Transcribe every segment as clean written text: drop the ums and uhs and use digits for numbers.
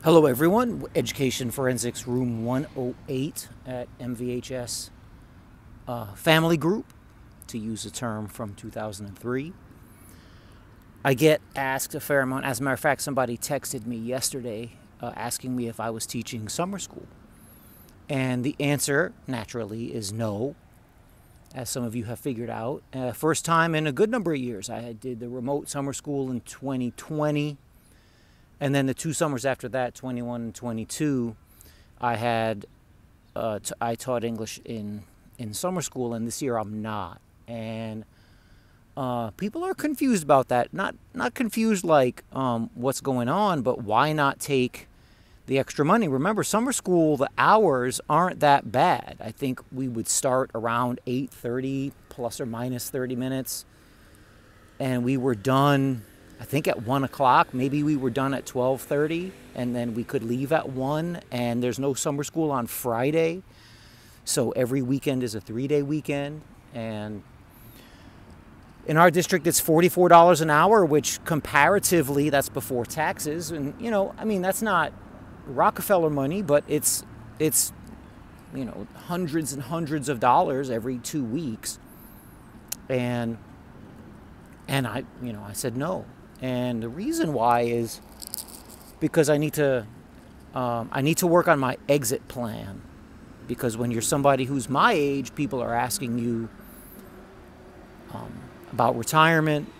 Hello everyone, Education Forensics Room 108 at MVHS Family Group, to use a term from 2003. I get asked a fair amount. As a matter of fact, somebody texted me yesterday asking me if I was teaching summer school. And the answer, naturally, is no, as some of you have figured out. First time in a good number of years. I did the remote summer school in 2020. And then the 2 summers after that, 21 and 22, I taught English in summer school, and this year I'm not. And people are confused about that. Not confused like what's going on, but why not take the extra money? Remember, summer school, the hours aren't that bad. I think we would start around 8:30 plus or minus 30 minutes, and we were done, I think, at 1 o'clock. Maybe we were done at 12:30, and then we could leave at 1, and there's no summer school on Friday. So every weekend is a 3-day weekend. And in our district, it's $44 an hour, which comparatively, that's before taxes. And, you know, I mean, that's not Rockefeller money, but it's you know, hundreds and hundreds of dollars every 2 weeks. And I said no. And the reason why is because I need to work on my exit plan. Because when you're somebody who's my age, people are asking you about retirement.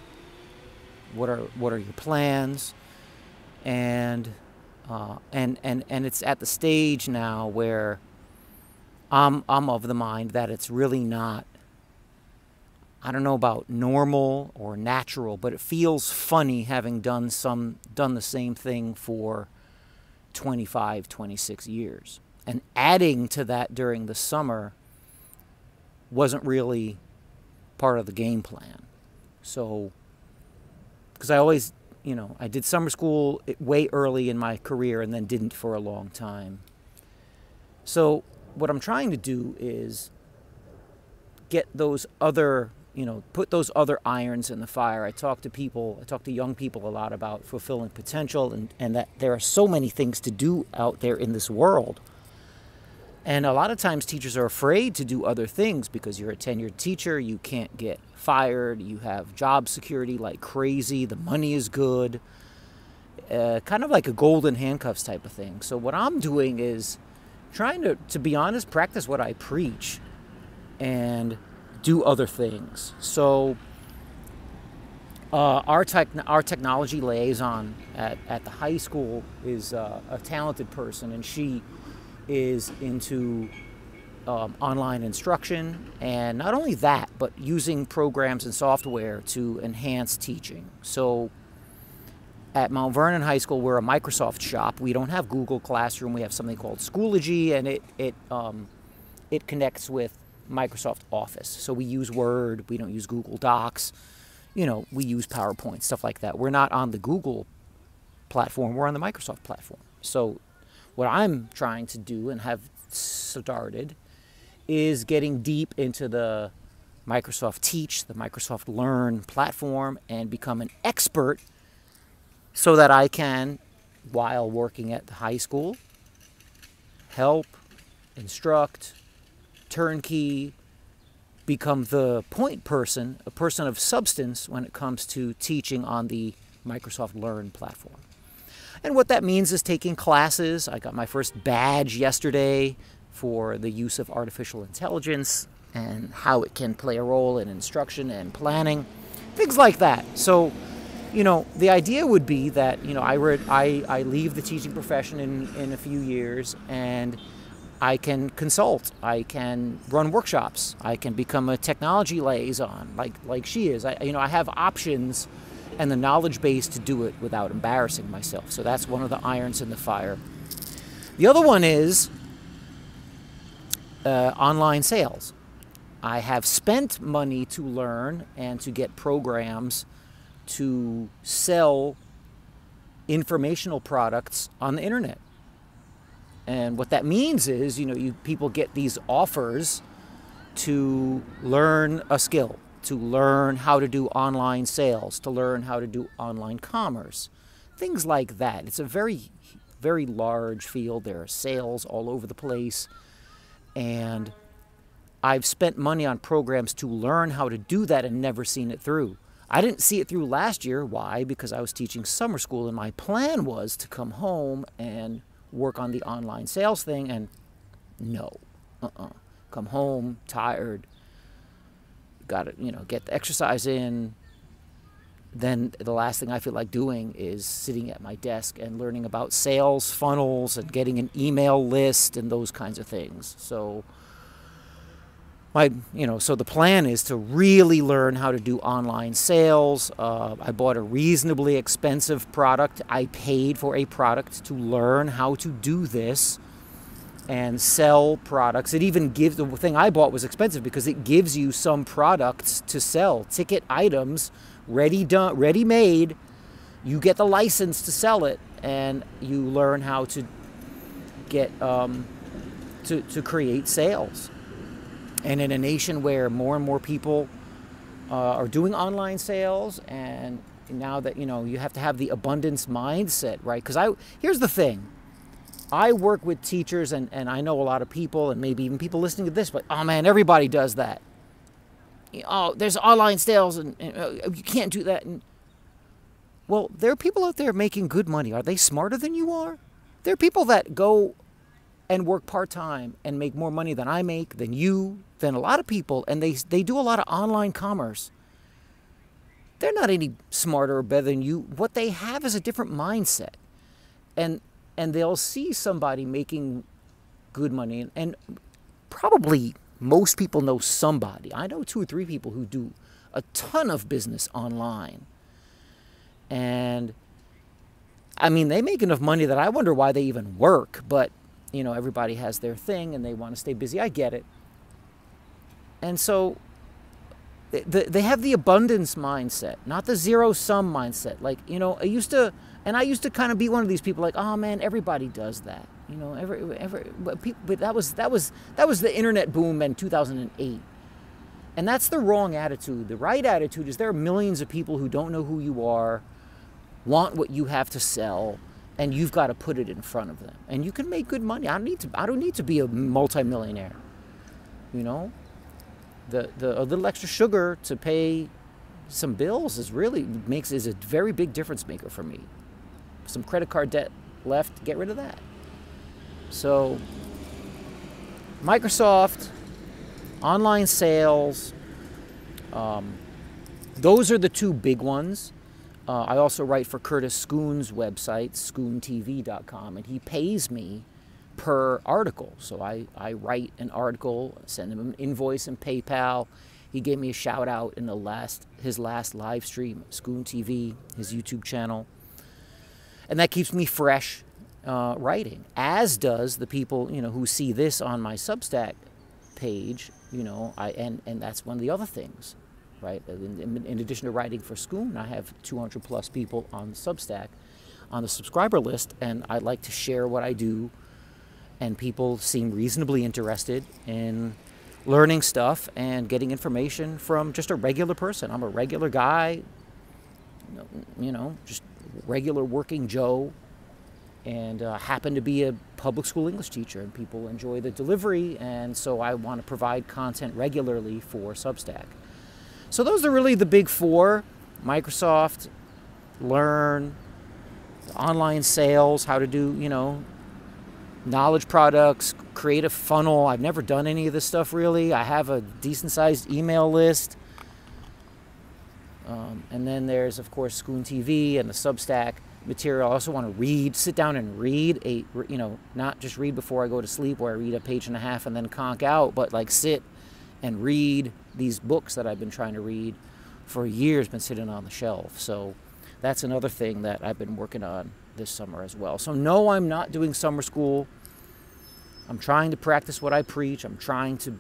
What are your plans? And it's at the stage now where I'm of the mind that it's really not, I don't know about normal or natural, but it feels funny having done the same thing for 25, 26 years. And adding to that during the summer wasn't really part of the game plan. So, because I always, I did summer school way early in my career and then didn't for a long time. So what I'm trying to do is get those other, put those other irons in the fire. I talk to young people a lot about fulfilling potential, and that there are so many things to do out there in this world. And a lot of times teachers are afraid to do other things because you're a tenured teacher, you can't get fired, you have job security like crazy, the money is good, kind of like a golden handcuffs type of thing. So what I'm doing is trying to be honest, practice what I preach and do other things. So our technology liaison at the high school is a talented person, and she is into online instruction, and not only that, but using programs and software to enhance teaching. So at Mount Vernon High School, we're a Microsoft shop. We don't have Google Classroom. We have something called Schoology, and it connects with Microsoft Office. So we use Word. We don't use Google Docs. We use PowerPoint, stuff like that. We're not on the Google platform. We're on the Microsoft platform. So what I'm trying to do and have started is getting deep into the Microsoft Teach, the Microsoft Learn platform, and become an expert so that I can, while working at the high school, help, instruct, turnkey, become the point person, a person of substance when it comes to teaching on the Microsoft Learn platform. And what that means is taking classes. I got my first badge yesterday for the use of artificial intelligence and how it can play a role in instruction and planning, things like that. So, the idea would be that, I leave the teaching profession in a few years, and I can consult, I can run workshops, I can become a technology liaison like she is. I have options and the knowledge base to do it without embarrassing myself. So that's one of the irons in the fire. The other one is online sales. I have spent money to learn and to get programs to sell informational products on the internet. And what that means is, people get these offers to learn a skill, to learn how to do online sales, to learn how to do online commerce, things like that. It's a very very large field. There are sales all over the place. And I've spent money on programs to learn how to do that and never seen it through. I didn't see it through last year. Why? Because I was teaching summer school, and my plan was to come home and work on the online sales thing, and no. Come home, tired, got to, get the exercise in. Then the last thing I feel like doing is sitting at my desk and learning about sales funnels and getting an email list and those kinds of things. So so the plan is to really learn how to do online sales. I bought a reasonably expensive product. I paid for a product to learn how to do this and sell products. It even gives, the thing I bought was expensive because it gives you some products to sell, ticket items, ready made. You get the license to sell it, and you learn how to get to create sales. And in a nation where more and more people are doing online sales, and now that you have to have the abundance mindset, right? Because here's the thing. I work with teachers, and I know a lot of people, and maybe even people listening to this, but oh man, everybody does that. Oh, there's online sales, and you can't do that. And, well, there are people out there making good money. Are they smarter than you are? There are people that go and work part-time and make more money than I make, than you, than a lot of people, and they do a lot of online commerce. They're not any smarter or better than you. What they have is a different mindset. And they'll see somebody making good money, and probably most people know somebody. I know 2 or 3 people who do a ton of business online. And, I mean, they make enough money that I wonder why they even work, but everybody has their thing and they want to stay busy. I get it. And so they have the abundance mindset, not the zero-sum mindset. Like, I used to kind of be one of these people like, oh man, everybody does that. But that was the internet boom in 2008. And that's the wrong attitude. The right attitude is there are millions of people who don't know who you are, want what you have to sell, and you've got to put it in front of them. And you can make good money. I don't need to be a multimillionaire. The a little extra sugar to pay some bills is a very big difference maker for me. Some credit card debt left, get rid of that. So Microsoft, online sales, those are the 2 big ones. I also write for Curtis Schoon's website, schoontv.com, and he pays me per article. So I write an article, send him an invoice in PayPal. He gave me a shout out in his last live stream, Schoon TV, his YouTube channel. And that keeps me fresh writing, as does the people who see this on my Substack page. And that's one of the other things. Right? In addition to writing for Schoon, I have 200 plus people on Substack on the subscriber list, and I like to share what I do, and people seem reasonably interested in learning stuff and getting information from just a regular person. I'm a regular guy, just regular working Joe, and happen to be a public school English teacher, and people enjoy the delivery, and so I want to provide content regularly for Substack. So those are really the big 4: Microsoft, learn, online sales, how to do, knowledge products, create a funnel. I've never done any of this stuff really. I have a decent-sized email list. And then there's, of course, Schoon TV and the Substack material. I also want to sit down and read not just read before I go to sleep, where I read a page and a half and then conk out, but like sit and read these books that I've been trying to read for years, been sitting on the shelf. So that's another thing that I've been working on this summer as well. So no, I'm not doing summer school. I'm trying to practice what I preach. I'm trying to,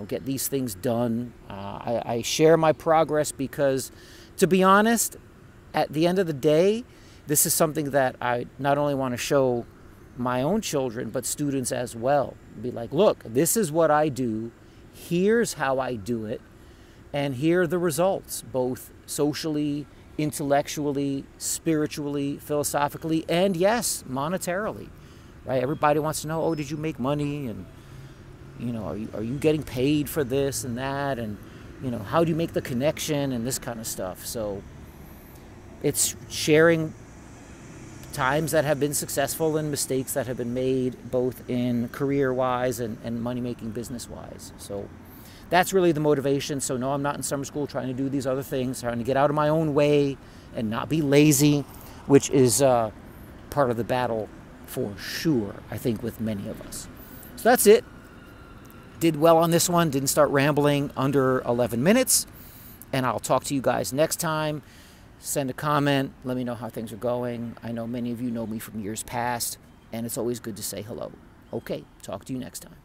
get these things done. I share my progress because, to be honest, at the end of the day, this is something that I not only want to show my own children, but students as well. Be like, look, this is what I do. Here's how I do it. And here are the results, both socially, intellectually, spiritually, philosophically, and yes, monetarily, right? Everybody wants to know, oh, did you make money? And, you know, are you getting paid for this and that? And, you know, how do you make the connection and this kind of stuff? So it's sharing times that have been successful and mistakes that have been made, both in career-wise and money-making business-wise. So that's really the motivation. So no, I'm not in summer school trying to do these other things, trying to get out of my own way and not be lazy, which is part of the battle for sure, I think, with many of us. So that's it. Did well on this one. Didn't start rambling under 11 minutes. And I'll talk to you guys next time. Send a comment. Let me know how things are going. I know many of you know me from years past, and it's always good to say hello. Okay, talk to you next time.